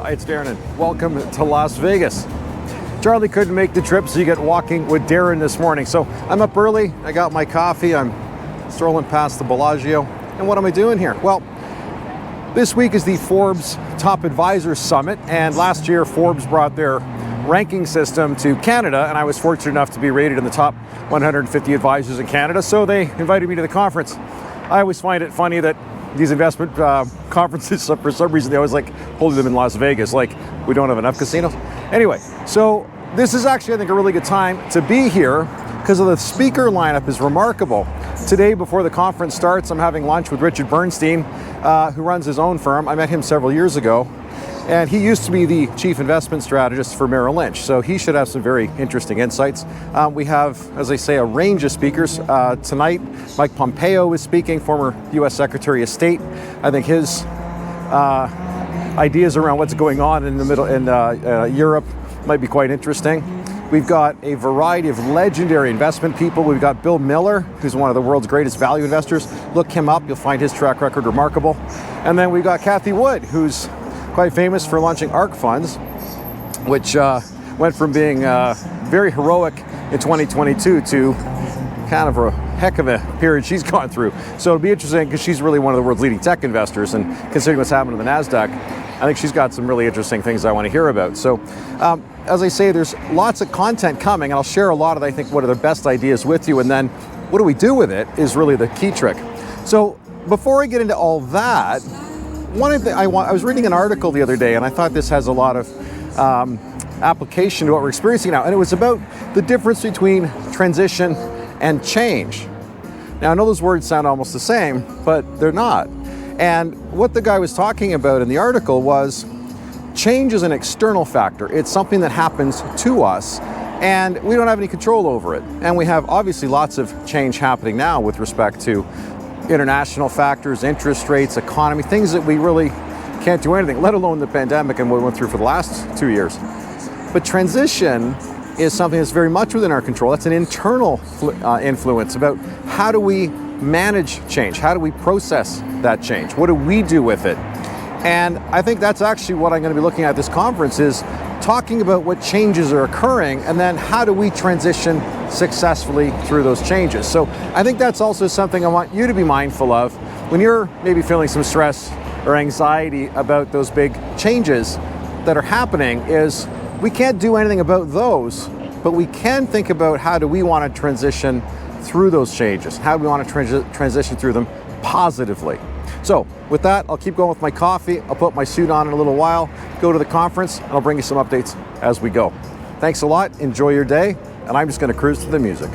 Hi, it's Darren and welcome to Las Vegas. Charlie couldn't make the trip, so you get walking with Darren this morning. So I'm up early, I got my coffee, I'm strolling past the Bellagio. And what am I doing here? Well, this week is the Forbes Top Advisors Summit, and last year Forbes brought their ranking system to Canada, and I was fortunate enough to be rated in the top 150 advisors in Canada, so they invited me to the conference. I always find it funny that these investment conferences, for some reason, they always like holding them in Las Vegas, like we don't have enough casinos. Anyway, so this is actually, I think, a really good time to be here because of the speaker lineup is remarkable. Today, before the conference starts, I'm having lunch with Richard Bernstein, who runs his own firm. I met him several years ago, and he used to be the chief investment strategist for Merrill Lynch, so he should have some very interesting insights. We have, as I say, a range of speakers. Tonight, Mike Pompeo is speaking, former U.S. Secretary of State. I think his ideas around what's going on in the middle in Europe might be quite interesting. We've got a variety of legendary investment people. We've got Bill Miller, who's one of the world's greatest value investors. Look him up, you'll find his track record remarkable. And then we've got Kathy Wood, who's quite famous for launching ARC funds, which went from being very heroic in 2022 to kind of a heck of a period she's gone through. So it'll be interesting because she's really one of the world's leading tech investors, and considering what's happened to the NASDAQ, I think she's got some really interesting things I want to hear about. So as I say, there's lots of content coming, and I'll share a lot of, I think, what are the best ideas with you, and then what do we do with it is really the key trick. So before I get into all that, I was reading an article the other day, and I thought this has a lot of application to what we're experiencing now, and it was about the difference between transition and change. Now, I know those words sound almost the same, but they're not. And what the guy was talking about in the article was change is an external factor. It's something that happens to us, and we don't have any control over it. And we have obviously lots of change happening now with respect to international factors, interest rates, economy, things that we really can't do anything, let alone the pandemic and what we went through for the last 2 years. But transition is something that's very much within our control. That's an internal influence about how do we manage change? How do we process that change? What do we do with it? And I think that's actually what I'm going to be looking at this conference, is talking about what changes are occurring and then how do we transition successfully through those changes. So I think that's also something I want you to be mindful of when you're maybe feeling some stress or anxiety about those big changes that are happening. Is we can't do anything about those, but we can think about how do we want to transition through those changes? How do we want to transition through them positively? So with that, I'll keep going with my coffee. I'll put my suit on in a little while, go to the conference, and I'll bring you some updates as we go. Thanks a lot, enjoy your day, and I'm just going to cruise to the music.